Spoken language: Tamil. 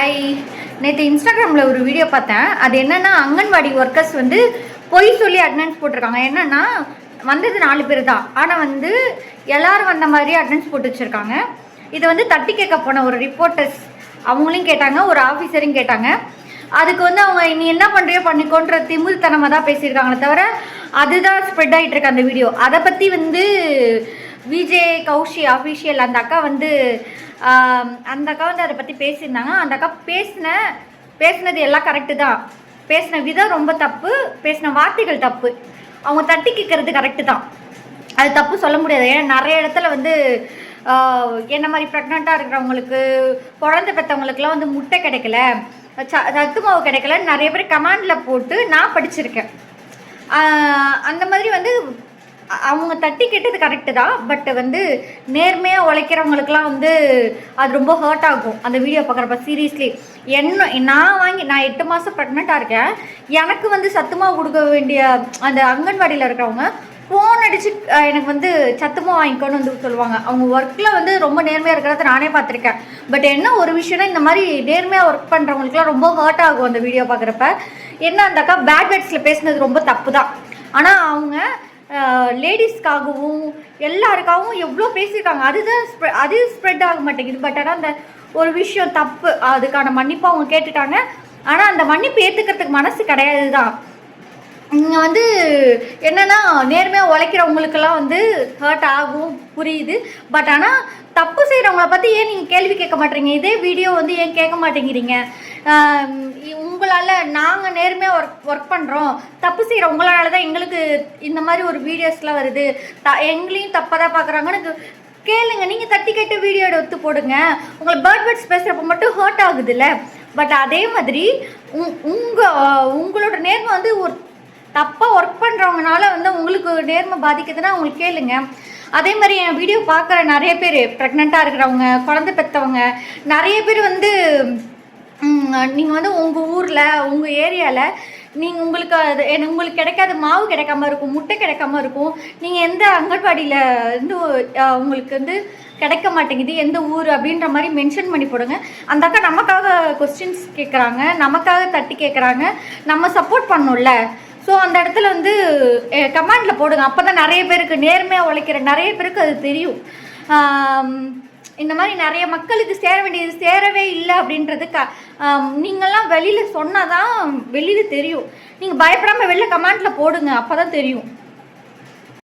ஹாய். நேற்று இன்ஸ்டாகிராமில் ஒரு வீடியோ பார்த்தேன். அது என்னென்னா அங்கன்வாடி ஒர்க்கர்ஸ் வந்து பொய் சொல்லி அட்டனன்ஸ் போட்டிருக்காங்க. என்னென்னா வந்தது 4 பேர் தான், ஆனால் வந்து எல்லோரும் வந்த மாதிரி அட்டனன்ஸ் போட்டு வச்சுருக்காங்க. இதை வந்து தட்டி கேட்க போன ஒரு ரிப்போர்ட்டர்ஸ் அவங்களையும் கேட்டாங்க, ஒரு ஆஃபீஸரையும் கேட்டாங்க. அதுக்கு வந்து அவங்க நீ என்ன பண்ணுறியோ பண்ணிக்கோன்ற திமிழ்த்தனமாக தான் பேசியிருக்காங்களே தவிர அதுதான் ஸ்ப்ரெட் ஆகிட்டு இருக்கு அந்த வீடியோ. அதை பற்றி வந்து விஜய் கௌஷி அஃபிஷியல் அந்த அக்கா வந்து அதை பற்றி பேசியிருந்தாங்க. அந்த அக்கா பேசினது எல்லாம் கரெக்டு தான். பேசின விதம் ரொம்ப தப்பு, பேசின வார்த்தைகள் தப்பு. அவங்க தட்டி கேட்கறது கரெக்டு தான், அது தப்பு சொல்ல முடியாது. ஏன்னா நிறைய இடத்துல வந்து என்ன மாதிரி ப்ரெக்னெண்ட்டாக இருக்கிறவங்களுக்கு, குழந்தை பெற்றவங்களுக்குலாம் வந்து முட்டை கிடைக்கல, சத்து மாவு கிடைக்கலன்னு நிறைய பேர் கமெண்டில் போட்டு நான் படிச்சிருக்கேன். அந்த மாதிரி வந்து அவங்க தட்டி கேட்டது கரெக்டு தான். பட் வந்து நேர்மையாக உழைக்கிறவங்களுக்குலாம் வந்து அது ரொம்ப ஹர்ட் ஆகும் அந்த வீடியோ பார்க்குறப்ப. சீரியஸ்லி நான் 8 மாதம் ப்ரெக்னெண்ட்டாக இருக்கேன். எனக்கு வந்து சத்துமாவு கொடுக்க வேண்டிய அந்த அங்கன்வாடியில் இருக்கிறவங்க ஃபோன் அடித்து எனக்கு வந்து சத்துமாவு வாங்கிக்கோன்னு வந்து சொல்லுவாங்க. அவங்க ஒர்க்கில் வந்து ரொம்ப நேர்மையாக இருக்கிறத நானே பார்த்துருக்கேன். பட் என்ன ஒரு விஷயம்னா, இந்த மாதிரி நேர்மையாக ஒர்க் பண்ணுறவங்களுக்குலாம் ரொம்ப ஹர்ட் ஆகும் அந்த வீடியோ பார்க்குறப்ப. என்ன அந்த அக்கா பேட் வேர்ட்ஸில் பேசுனது ரொம்ப தப்பு தான், ஆனால் அவங்க லேடிஸ்க்காகவும் எல்லாருக்காகவும் எவ்வளோ பேசியிருக்காங்க. அது ஸ்ப்ரெட் ஆக மாட்டேங்குது. பட் ஆனால் அந்த ஒரு விஷயம் தப்பு, அதுக்கான மன்னிப்பு அவங்க கேட்டுட்டாங்க. ஆனால் அந்த மன்னிப்பு ஏற்றுக்கிறதுக்கு மனசு கிடையாது தான். இங்கே வந்து என்னென்னா நேர்மையாக உழைக்கிறவங்களுக்கெல்லாம் வந்து ஹர்ட் ஆகும், புரியுது. பட் ஆனால் தப்பு செய்கிறவங்கள பற்றி ஏன் நீங்கள் கேள்வி கேட்க மாட்டேறீங்க? இதே வீடியோ வந்து ஏன் கேட்க மாட்டேங்கிறீங்க? உங்களால் நாங்கள் நேர்மையாக ஒர்க் பண்ணுறோம், தப்பு செய்கிற உங்களால் தான் எங்களுக்கு இந்த மாதிரி ஒரு வீடியோஸ்லாம் வருது, எங்களையும் தப்பாக தான் பார்க்குறாங்கன்னு கேளுங்க. நீங்கள் தட்டி கேட்டு வீடியோ எடுத்து போடுங்க. உங்களை பேர்ட் வேர்ட்ஸ் பேசுகிறப்ப மட்டும் ஹர்ட் ஆகுதுல்ல. பட் அதே மாதிரி உங்களோட நேர்மை வந்து ஒரு தப்பாக ஒர்க் பண்ணுறவங்கனால வந்து உங்களுக்கு நேர்மை பாதிக்குதுன்னா அவங்களுக்கு கேளுங்க. அதே மாதிரி என் வீடியோ பார்க்குற நிறைய பேர் ப்ரெக்னெண்ட்டாக இருக்கிறவங்க, குழந்தை பெற்றவங்க நிறைய பேர் வந்து நீங்கள் வந்து உங்கள் ஊரில் உங்கள் ஏரியாவில் நீங்கள் உங்களுக்கு கிடைக்காத மாவு கிடைக்காம இருக்கும், முட்டை கிடைக்காம இருக்கும். நீங்கள் எந்த அங்கன்வாடியில் இருந்து உங்களுக்கு வந்து கிடைக்க மாட்டேங்குது, எந்த ஊர் அப்படின்ற மாதிரி மென்ஷன் பண்ணி போடுங்க. அந்த அக்கா நமக்காக கொஸ்டின்ஸ் கேட்குறாங்க, நமக்காக தட்டி கேட்குறாங்க, நம்ம சப்போர்ட் பண்ணணும்ல. ஸோ அந்த இடத்துல வந்து கமெண்டில் போடுங்க. அப்போ தான் நிறைய பேருக்கு, நேர்மையாக உழைக்கிற நிறைய பேருக்கு அது தெரியும். இந்த மாதிரி நிறைய மக்களுக்கு சேர வேண்டியது சேரவே இல்லை அப்படின்றது நீங்கள்லாம் வெளியில் சொன்னால் தான் வெளியில் தெரியும். நீங்கள் பயப்படாமல் வெளில கமெண்டில் போடுங்க, அப்போ தான் தெரியும்.